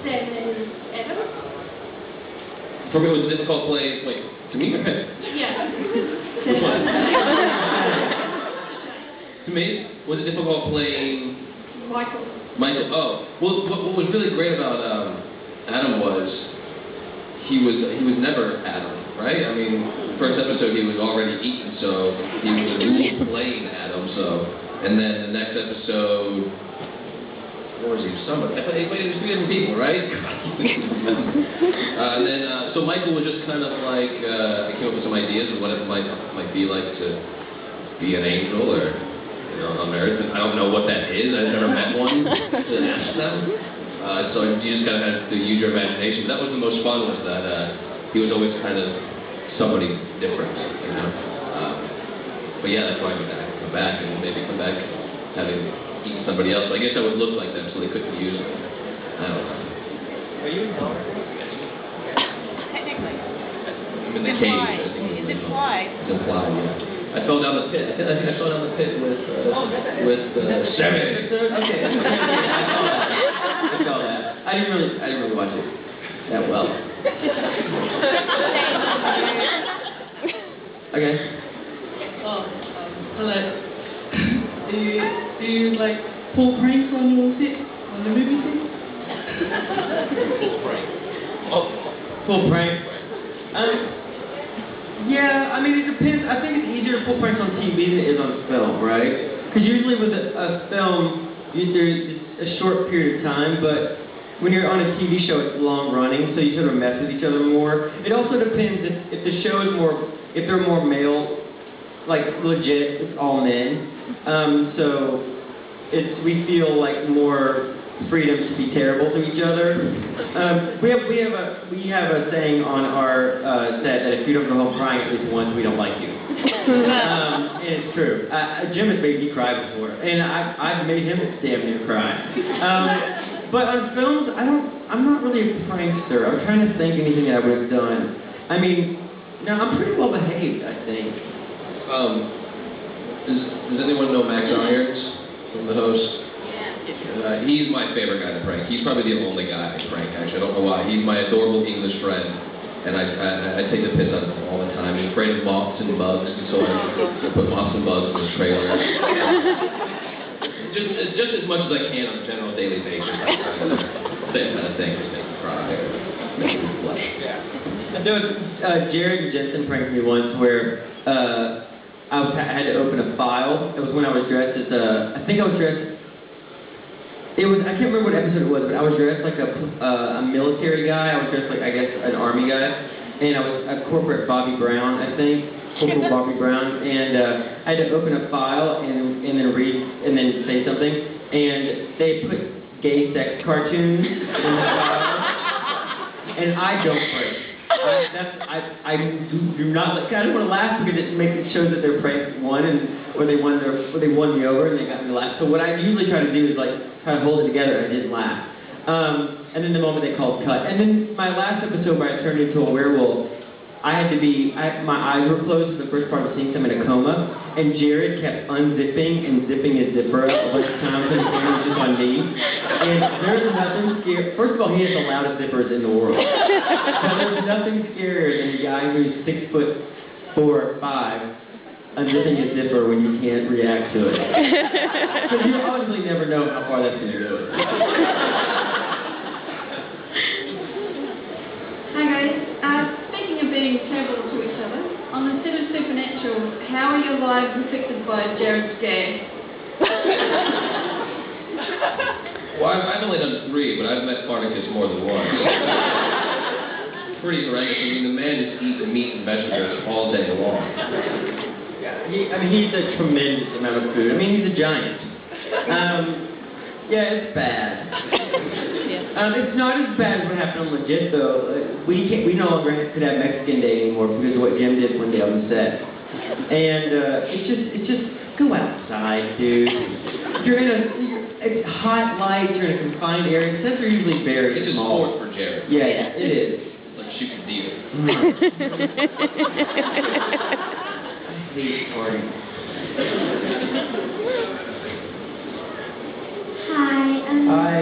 then there's Adam. For me, it was difficult playing, like, to me? Yeah. Which one? To me, was it difficult playing... Michael, oh. Well, what was really great about Adam was he was never Adam, right? I mean, first episode he was already eaten, so he was playing Adam, so... And then the next episode... What was he? Somebody. It was 3 different people, right? And then, so Michael was just kind of like, I came up with some ideas of what it might be like to be an angel or... on Earth. I don't know what that is. I've never met one to ask them. So you just kind of had to use your imagination. But that was the most fun, was that he was always kind of somebody different, you know. But yeah, that's why I come back and maybe come back having eaten somebody else. But I guess I would look like them so they couldn't use me. I don't know. Are you in hell? Technically. I'm in the cage. It's implied. It's implied, yeah. I fell down the pit. I think I fell down the pit with Seven. Okay. I saw that. I didn't really watch it that well. Okay. Hello. Do you like pull pranks on your set on the movie set? Full prank. Oh. Pull prank. Yeah, I mean, it depends. I think it's easier to pull pranks on TV than it is on film, right? Because usually with a film, it's a short period of time, but when you're on a TV show, it's long running, so you sort of mess with each other more. It also depends if the show is if they're more male, like legit, it's all men. So we feel like more freedom to be terrible to each other. We have a saying on our set that if you don't go home crying at least once, we don't like you. And it's true. Jim has made me cry before, and I've made him damn near cry. But on films, I'm not really a prankster. I'm trying to think anything I would have done. I mean, no, I'm pretty well behaved, I think. Does anyone know Max Irons from the host? He's my favorite guy to prank. He's probably the only guy I prank, actually. I don't know why. He's my adorable English friend, and I take the piss out of him all the time. He's afraid of moths and bugs, and so I put moths and bugs in his trailer. just as much as I can on a general daily basis. Same kind of thing, just make me cry or make me blush. There was Jared Jensen pranked me once where I had to open a file. It was when I was dressed as I think I was dressed. I can't remember what episode it was, but I was dressed like a military guy. I was dressed like, I guess, an army guy. And I was a corporate Bobby Brown, I think. Corporal Bobby Brown. And I had to open a file and then read and then say something. And they put gay sex cartoons in the file. And I don't break. I do not. I don't want to laugh because it shows that their prank won, or they won me over and they got me to laugh. So what I usually try to do is like try to hold it together, and I didn't laugh. And then the moment they called cut, and then my last episode where I turned into a werewolf, my eyes were closed for the first part of the scene. I'm in a coma, and Jared kept unzipping and zipping his zipper up a bunch of times, and the camera was just on me. And there's nothing scary. First of all, he has the loudest zippers in the world. So there's nothing scarier than a guy who's 6'4" or 5 unzipping his zipper when you can't react to it. Because you obviously never know how far that's going to go. Hi guys. Speaking of being terrible to each other, on the set of Supernatural, how are your lives affected by Jared's scare? Well, I've only done 3, but I've met Spartacus more than once. Pretty horrendous. I mean, the man just eats meat and vegetables all day long. Yeah, he eats a tremendous amount of food. I mean, he's a giant. Yeah, it's bad. It's not as bad as what happened on Legit, though. We no longer could have Mexican Day anymore because of what Jim did one day on the set. And it's just go outside, dude. It's hot lights. You're in a confined area. Sets are usually very It's small. a sport for Jared. Yeah, it is. It's like shooting deer. I hate parties. Hi. Hi.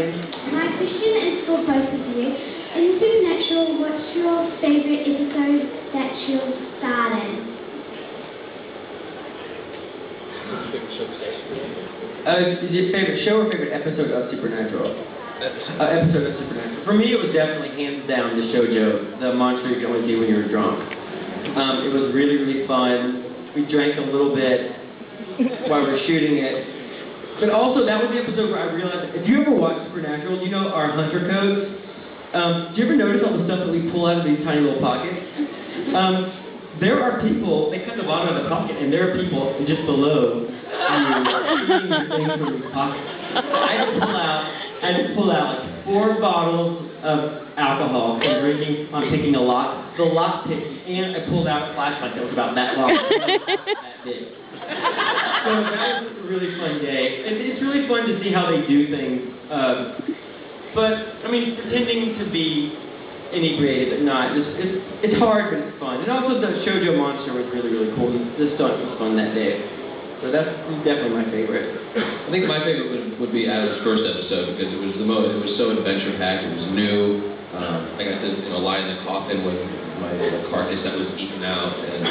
My question is for both of you. In Supernatural, what's your favourite episode that you've starred in? Is your favorite show or favorite episode of Supernatural? Episode of Supernatural. For me, it was definitely hands down the shoujo, the monster you can only see when you're drunk. It was really, really fun. We drank a little bit while we were shooting it. But also, that was the episode where I realized, if you ever watch Supernatural, you know our hunter codes. Do you ever notice all the stuff that we pull out of these tiny little pockets? There are people, they cut the bottom of the pocket, and there are people just below you eating the things from these pockets. I had to pull out like 4 bottles of alcohol from drinking on picking a lock, the lock pick, and I pulled out a flashlight that was about that long, that big. So that was a really fun day. It's really fun to see how they do things. But, I mean, pretending to be inebriated but not, it's hard, but it's fun. And also the shoujo monster was really, really cool. The stunt was fun that day. So that's definitely my favorite. I think my favorite would be Adam's first episode because it was it was so adventure packed. It was new. I got to lie in the coffin with my carcass that was eaten out, and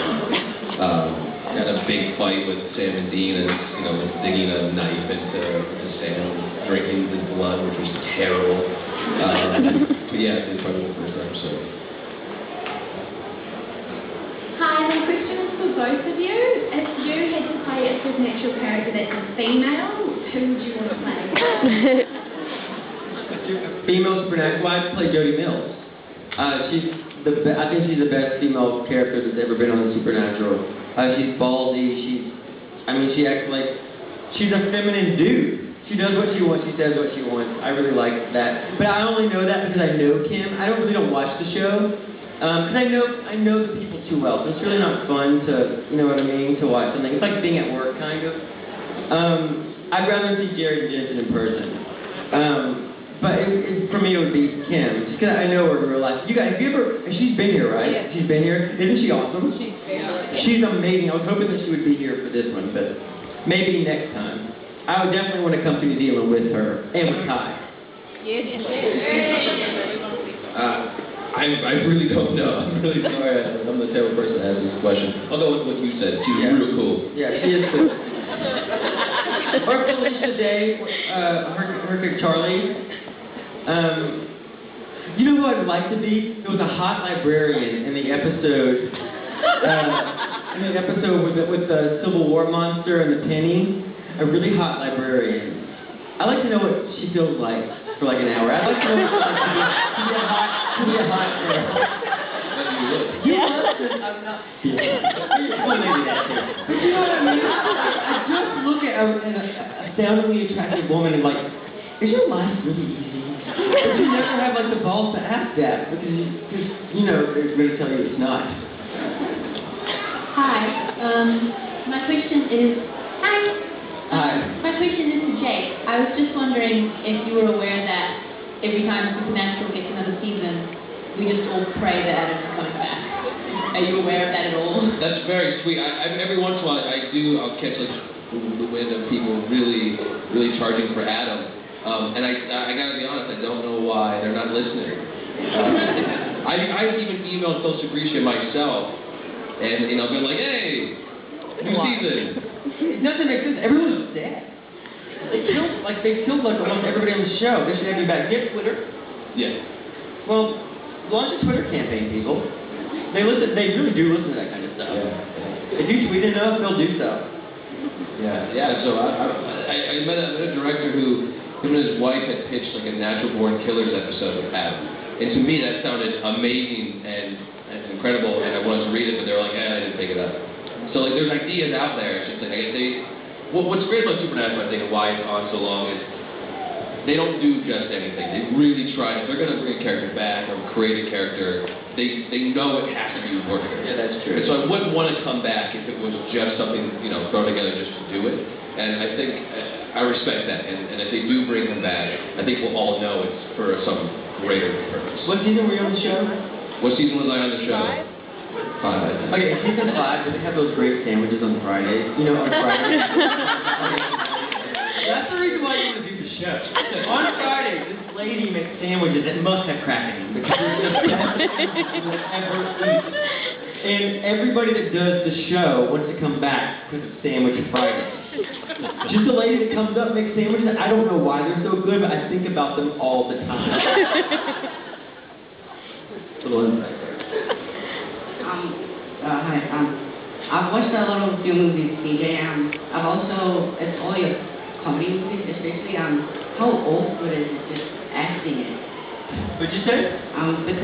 had a big fight with Sam and Dean, and was digging a knife into Sam, drinking the blood, which was terrible. But yeah, it was probably the first episode. Hi, my question is for both of you. If you had to play a supernatural character that's a female, who would you want to play? Female supernatural. Well, I'd play Jodie Mills. I think she's the best female character that's ever been on the Supernatural. She's ballsy. She acts like she's a feminine dude. She does what she wants. She says what she wants. I really like that. But I only know that because I know Kim. I really don't watch the show because I know the people too well. So it's really not fun to, you know what I mean, to watch something. It's like being at work, kind of. I'd rather see Jared Jensen in person. But for me, it would be Kim, just because I know her in real life. You guys, she's been here, right? Yeah. She's been here. Isn't she awesome? She's amazing. I was hoping that she would be here for this one, but maybe next time. I would definitely want to come to New Zealand with her and with Kai. Yes. I really don't know. I'm really sorry. I'm the terrible person to ask this question. I'll go with what you said. She was real cool. Yeah, she is cool. Or Felicia Day, her Charlie. You know who I'd like to be? There was a hot librarian in the episode. With the Civil War monster and the penny. A really hot librarian. I'd like to know what she feels like for like an hour. I'd like to know what it's like to be a hot girl. You must have, I'm not. Well, maybe that too. But you know what I mean? I just look at an astoundingly attractive woman and like, is your life really easy? But you never have like the balls to ask that because they're going to tell you it's not. Hi. My question is. Hi. My question is to Jake. I was just wondering if you were aware that every time Supernatural gets another season, we just all pray that Adam's coming back. Are you aware of that at all? That's very sweet. Every once in a while, I'll catch like the wind of people really, really charging for Adam. And I gotta be honest, I don't know why they're not listening. I've even emailed Phil Segretia myself, and been like, hey, new season. It doesn't make sense. Everyone's dead. They killed almost everybody on the show. They should have you back. Get Twitter. Yeah. Well, launch a Twitter campaign, people. They really do listen to that kind of stuff. Yeah. If you tweet enough, they'll do so. Yeah. So I met a director who, him and his wife had pitched like a Natural Born Killers episode with Abel. And to me, that sounded amazing and incredible, and I wanted to read it, but they were like, I didn't pick it up. So like, there's ideas out there. It's just like what's great about Supernatural, I think, and why it's on so long is they don't do just anything. They really try. If they're going to bring a character back or create a character, they know it has to be working. Yeah, that's true. And so I wouldn't want to come back if it was just something thrown together just to do it. And I think I respect that. And if they do bring him back, I think we'll all know it's for some greater purpose. What season were you on the show? What season was I on the show? 5. Okay, season 5, they have those great sandwiches on Fridays. On Fridays. That's the reason why you want to do the show. chefs. On Friday, this lady makes sandwiches that must have crack in them because they're the best sandwiches you will ever eat. And everybody that does the show wants to come back because it's Sandwich Friday. Just the lady that comes up and makes sandwiches, I don't know why they're so good, but I think about them all the time. Little insight there. Hi. I've watched a lot of your movies, DJ. I've also, it's all your comedy movies, especially. How awkward is it just acting it? What'd you say? Because